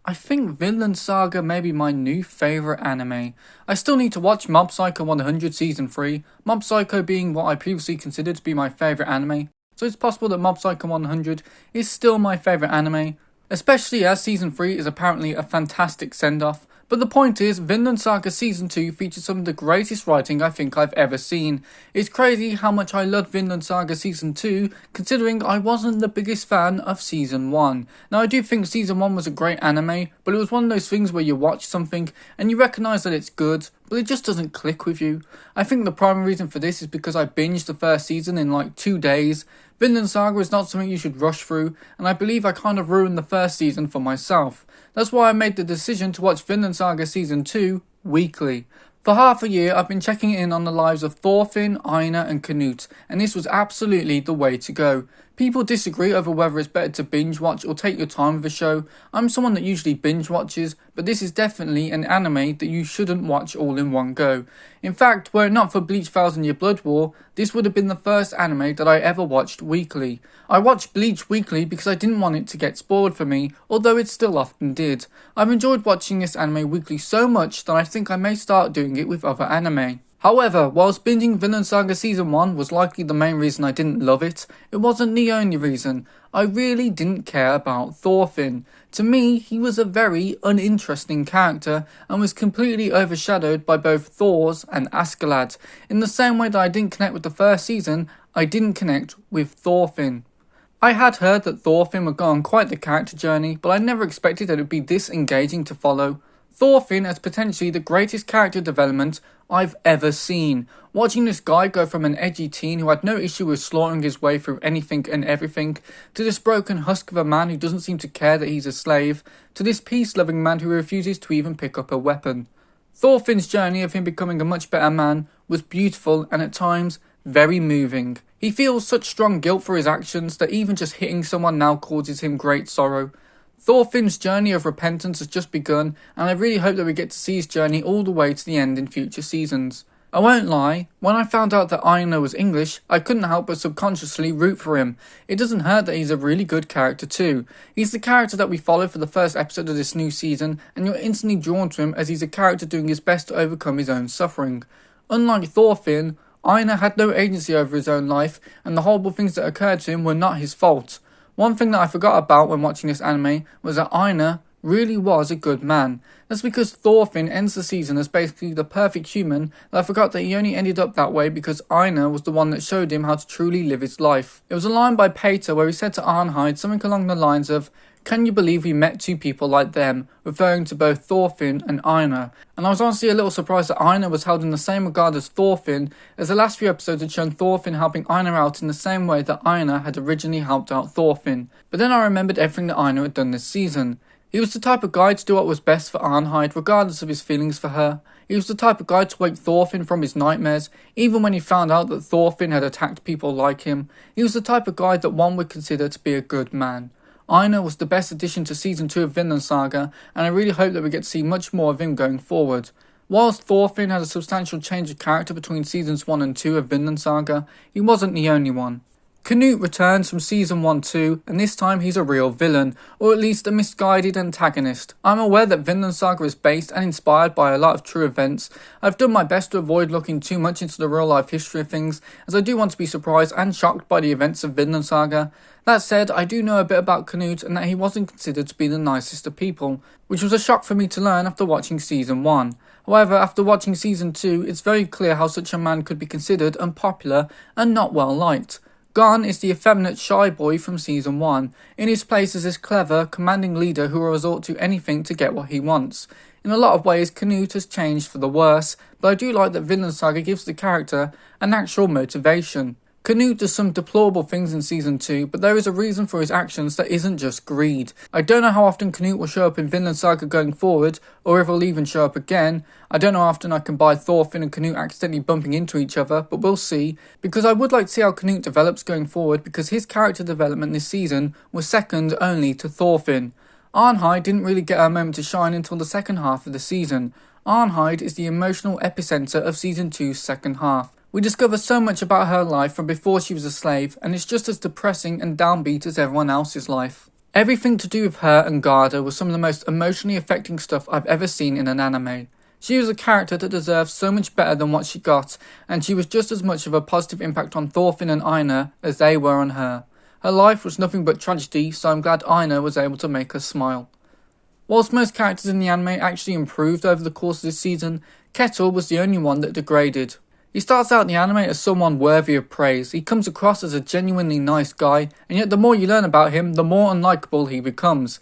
I think Vinland Saga may be my new favourite anime. I still need to watch Mob Psycho 100 Season 3, Mob Psycho being what I previously considered to be my favourite anime, so it's possible that Mob Psycho 100 is still my favourite anime, especially as Season 3 is apparently a fantastic send-off. But the point is, Vinland Saga Season 2 features some of the greatest writing I think I've ever seen. It's crazy how much I loved Vinland Saga Season 2, considering I wasn't the biggest fan of Season 1. Now I do think Season 1 was a great anime, but it was one of those things where you watch something and you recognise that it's good, but it just doesn't click with you. I think the primary reason for this is because I binged the first season in like 2 days. Vinland Saga is not something you should rush through, and I believe I kind of ruined the first season for myself. That's why I made the decision to watch Vinland Saga Season 2 weekly. For half a year, I've been checking in on the lives of Thorfinn, Einar and Canute, and this was absolutely the way to go. People disagree over whether it's better to binge watch or take your time with a show. I'm someone that usually binge watches, but this is definitely an anime that you shouldn't watch all in one go. In fact, were it not for Bleach 1000 Year Blood War, this would have been the first anime that I ever watched weekly. I watched Bleach weekly because I didn't want it to get spoiled for me, although it still often did. I've enjoyed watching this anime weekly so much that I think I may start doing it with other anime. However, whilst binging Vinland Saga Season 1 was likely the main reason I didn't love it, it wasn't the only reason. I really didn't care about Thorfinn. To me, he was a very uninteresting character and was completely overshadowed by both Thor's and Askeladd. In the same way that I didn't connect with the first season, I didn't connect with Thorfinn. I had heard that Thorfinn would go on quite the character journey, but I never expected that it would be this engaging to follow. Thorfinn has potentially the greatest character development I've ever seen. Watching this guy go from an edgy teen who had no issue with slaughtering his way through anything and everything, to this broken husk of a man who doesn't seem to care that he's a slave, to this peace-loving man who refuses to even pick up a weapon. Thorfinn's journey of him becoming a much better man was beautiful and at times very moving. He feels such strong guilt for his actions that even just hitting someone now causes him great sorrow. Thorfinn's journey of repentance has just begun, and I really hope that we get to see his journey all the way to the end in future seasons. I won't lie, when I found out that Einar was English, I couldn't help but subconsciously root for him. It doesn't hurt that he's a really good character too. He's the character that we follow for the first episode of this new season, and you're instantly drawn to him as he's a character doing his best to overcome his own suffering. Unlike Thorfinn, Einar had no agency over his own life, and the horrible things that occurred to him were not his fault. One thing that I forgot about when watching this anime was that Einar really was a good man. That's because Thorfinn ends the season as basically the perfect human, that I forgot that he only ended up that way because Einar was the one that showed him how to truly live his life. It was a line by Peter where he said to Arnheid something along the lines of, "Can you believe we met two people like them?" referring to both Thorfinn and Einar. And I was honestly a little surprised that Einar was held in the same regard as Thorfinn, as the last few episodes had shown Thorfinn helping Einar out in the same way that Einar had originally helped out Thorfinn. But then I remembered everything that Einar had done this season. He was the type of guy to do what was best for Arnheid, regardless of his feelings for her. He was the type of guy to wake Thorfinn from his nightmares, even when he found out that Thorfinn had attacked people like him. He was the type of guy that one would consider to be a good man. Einar was the best addition to Season 2 of Vinland Saga, and I really hope that we get to see much more of him going forward. Whilst Thorfinn had a substantial change of character between Seasons 1 and 2 of Vinland Saga, he wasn't the only one. Canute returns from Season 1-2, and this time he's a real villain, or at least a misguided antagonist. I'm aware that Vinland Saga is based and inspired by a lot of true events. I've done my best to avoid looking too much into the real life history of things, as I do want to be surprised and shocked by the events of Vinland Saga. That said, I do know a bit about Canute and that he wasn't considered to be the nicest of people, which was a shock for me to learn after watching Season 1. However, after watching Season 2, it's very clear how such a man could be considered unpopular and not well liked. Gon is the effeminate shy boy from Season 1. In his place is this clever, commanding leader who will resort to anything to get what he wants. In a lot of ways, Canute has changed for the worse, but I do like that Vinland Saga gives the character an actual motivation. Canute does some deplorable things in Season 2, but there is a reason for his actions that isn't just greed. I don't know how often Canute will show up in Vinland Saga going forward, or if he'll even show up again. I don't know how often I can buy Thorfinn and Canute accidentally bumping into each other, but we'll see, because I would like to see how Canute develops going forward, because his character development this season was second only to Thorfinn. Arnheid didn't really get her moment to shine until the second half of the season. Arnheid is the emotional epicenter of Season 2's second half. We discover so much about her life from before she was a slave, and it's just as depressing and downbeat as everyone else's life. Everything to do with her and Garda was some of the most emotionally affecting stuff I've ever seen in an anime. She was a character that deserved so much better than what she got, and she was just as much of a positive impact on Thorfinn and Einar as they were on her. Her life was nothing but tragedy, so I'm glad Einar was able to make her smile. Whilst most characters in the anime actually improved over the course of this season, Kettle was the only one that degraded. He starts out in the anime as someone worthy of praise. He comes across as a genuinely nice guy, and yet the more you learn about him, the more unlikable he becomes.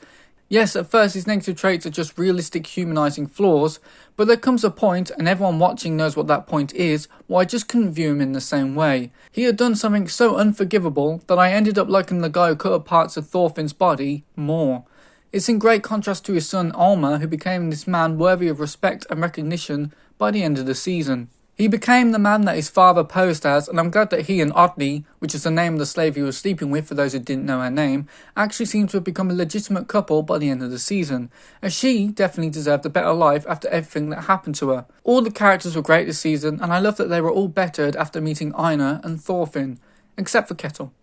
Yes, at first his negative traits are just realistic humanising flaws, but there comes a point, and everyone watching knows what that point is, where I just couldn't view him in the same way. He had done something so unforgivable that I ended up liking the guy who cut up parts of Thorfinn's body more. It's in great contrast to his son Alma, who became this man worthy of respect and recognition by the end of the season. He became the man that his father posed as, and I'm glad that he and Odni, which is the name of the slave he was sleeping with for those who didn't know her name, actually seem to have become a legitimate couple by the end of the season, as she definitely deserved a better life after everything that happened to her. All the characters were great this season, and I love that they were all bettered after meeting Einar and Thorfinn, except for Kettle.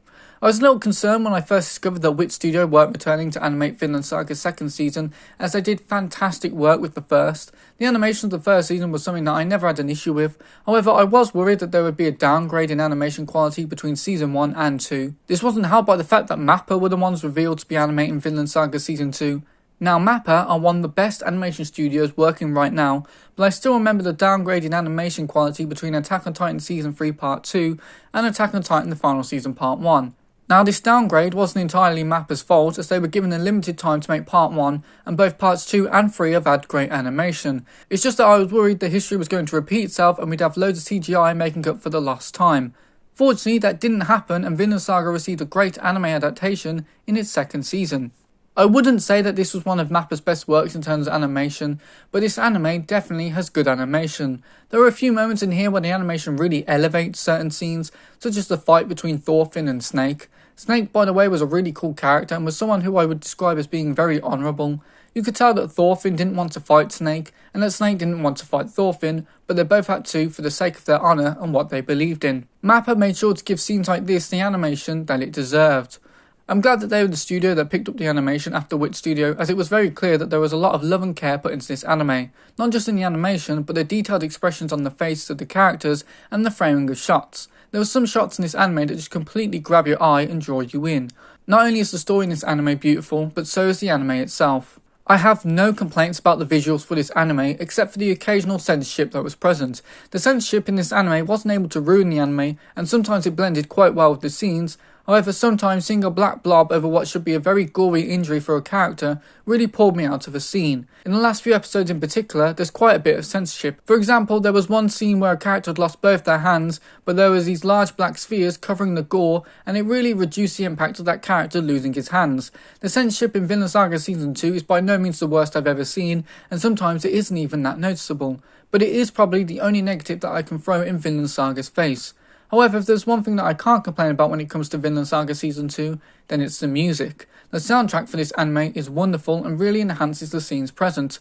I was a little concerned when I first discovered that Wit Studio weren't returning to animate Vinland Saga's second season, as they did fantastic work with the first. The animation of the first season was something that I never had an issue with. However, I was worried that there would be a downgrade in animation quality between season 1 and 2. This wasn't helped by the fact that MAPPA were the ones revealed to be animating Vinland Saga season 2. Now, MAPPA are one of the best animation studios working right now, but I still remember the downgrade in animation quality between Attack on Titan Season 3 Part 2 and Attack on Titan the final season Part 1. Now, this downgrade wasn't entirely MAPPA's fault, as they were given a limited time to make Part 1, and both Parts 2 and 3 have had great animation. It's just that I was worried the history was going to repeat itself and we'd have loads of CGI making up for the lost time. Fortunately, that didn't happen, and Vinland Saga received a great anime adaptation in its second season. I wouldn't say that this was one of MAPPA's best works in terms of animation, but this anime definitely has good animation. There are a few moments in here where the animation really elevates certain scenes, such as the fight between Thorfinn and Snake. Snake, by the way, was a really cool character and was someone who I would describe as being very honourable. You could tell that Thorfinn didn't want to fight Snake, and that Snake didn't want to fight Thorfinn, but they both had to for the sake of their honour and what they believed in. MAPPA made sure to give scenes like this the animation that it deserved. I'm glad that they were the studio that picked up the animation after Wit Studio, as it was very clear that there was a lot of love and care put into this anime, not just in the animation, but the detailed expressions on the faces of the characters and the framing of shots. There were some shots in this anime that just completely grab your eye and draw you in. Not only is the story in this anime beautiful, but so is the anime itself. I have no complaints about the visuals for this anime, except for the occasional censorship that was present. The censorship in this anime wasn't able to ruin the anime, and sometimes it blended quite well with the scenes. However, sometimes seeing a black blob over what should be a very gory injury for a character really pulled me out of a scene. In the last few episodes in particular, there's quite a bit of censorship. For example, there was one scene where a character had lost both their hands, but there was these large black spheres covering the gore, and it really reduced the impact of that character losing his hands. The censorship in Vinland Saga Season 2 is by no means the worst I've ever seen, and sometimes it isn't even that noticeable. But it is probably the only negative that I can throw in Vinland Saga's face. However, if there's one thing that I can't complain about when it comes to Vinland Saga Season 2, then it's the music. The soundtrack for this anime is wonderful and really enhances the scenes present.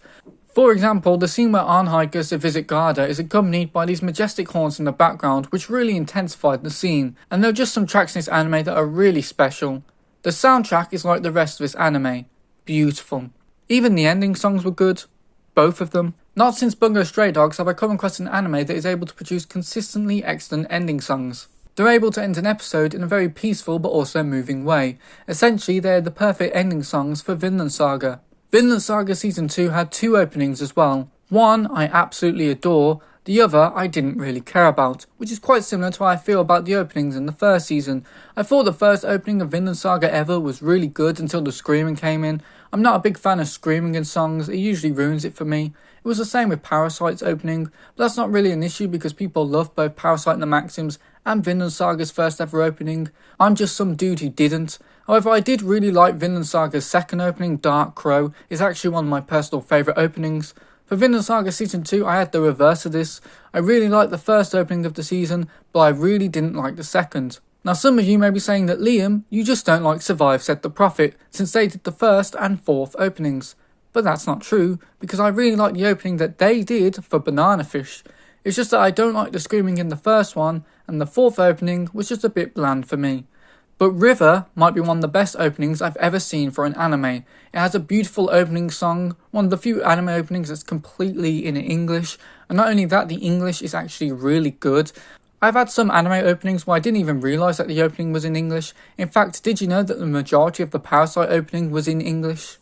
For example, the scene where Arnheid goes to visit Garda is accompanied by these majestic horns in the background, which really intensified the scene. And there are just some tracks in this anime that are really special. The soundtrack is like the rest of this anime. Beautiful. Even the ending songs were good. Both of them. Not since Bungo Stray Dogs have I come across an anime that is able to produce consistently excellent ending songs. They're able to end an episode in a very peaceful but also moving way. Essentially, they're the perfect ending songs for Vinland Saga. Vinland Saga Season 2 had 2 openings as well. One I absolutely adore, the other I didn't really care about, which is quite similar to how I feel about the openings in the first season. I thought the first opening of Vinland Saga ever was really good until the screaming came in. I'm not a big fan of screaming in songs, it usually ruins it for me. It was the same with Parasite's opening, but that's not really an issue because people love both Parasite and the Maxims and Vinland Saga's first ever opening. I'm just some dude who didn't. However, I did really like Vinland Saga's second opening, Dark Crow. It's actually one of my personal favourite openings. For Vinland Saga Season 2, I had the reverse of this. I really liked the first opening of the season, but I really didn't like the second. Now, some of you may be saying that, Liam, you just don't like Survive Said the Prophet, since they did the first and fourth openings. But that's not true, because I really like the opening that they did for Banana Fish. It's just that I don't like the screaming in the first one, and the fourth opening was just a bit bland for me. But River might be one of the best openings I've ever seen for an anime. It has a beautiful opening song, one of the few anime openings that's completely in English, and not only that, the English is actually really good. I've had some anime openings where I didn't even realise that the opening was in English. In fact, did you know that the majority of the Parasite opening was in English?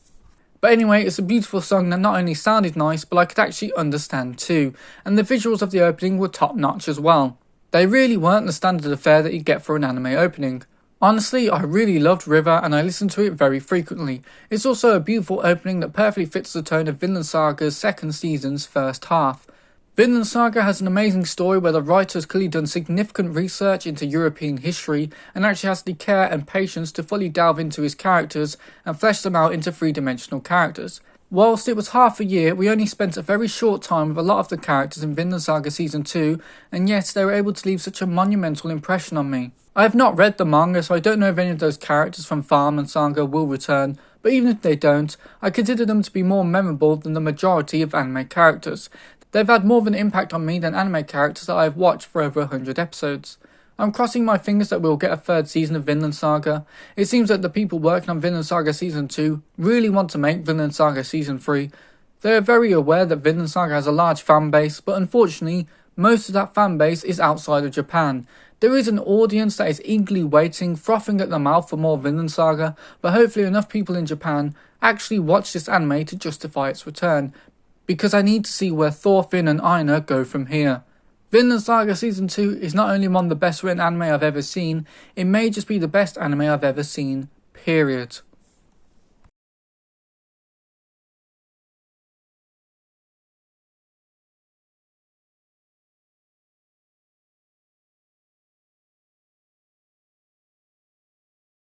But anyway, it's a beautiful song that not only sounded nice, but I could actually understand too, and the visuals of the opening were top notch as well. They really weren't the standard affair that you get for an anime opening. Honestly, I really loved River and I listened to it very frequently. It's also a beautiful opening that perfectly fits the tone of Vinland Saga's second season's first half. Vinland Saga has an amazing story where the writer has clearly done significant research into European history and actually has the care and patience to fully delve into his characters and flesh them out into three-dimensional characters. Whilst it was half a year, we only spent a very short time with a lot of the characters in Vinland Saga Season 2, and yet they were able to leave such a monumental impression on me. I have not read the manga, so I don't know if any of those characters from Vinland Saga will return, but even if they don't, I consider them to be more memorable than the majority of anime characters. They've had more of an impact on me than anime characters that I have watched for over 100 episodes. I'm crossing my fingers that we'll get a third season of Vinland Saga. It seems that the people working on Vinland Saga Season 2 really want to make Vinland Saga Season 3. They are very aware that Vinland Saga has a large fan base, but unfortunately, most of that fan base is outside of Japan. There is an audience that is eagerly waiting, frothing at the mouth for more Vinland Saga, but hopefully enough people in Japan actually watch this anime to justify its return, because I need to see where Thorfinn and Einar go from here. Vinland Saga Season 2 is not only one of the best written anime I've ever seen, it may just be the best anime I've ever seen, period.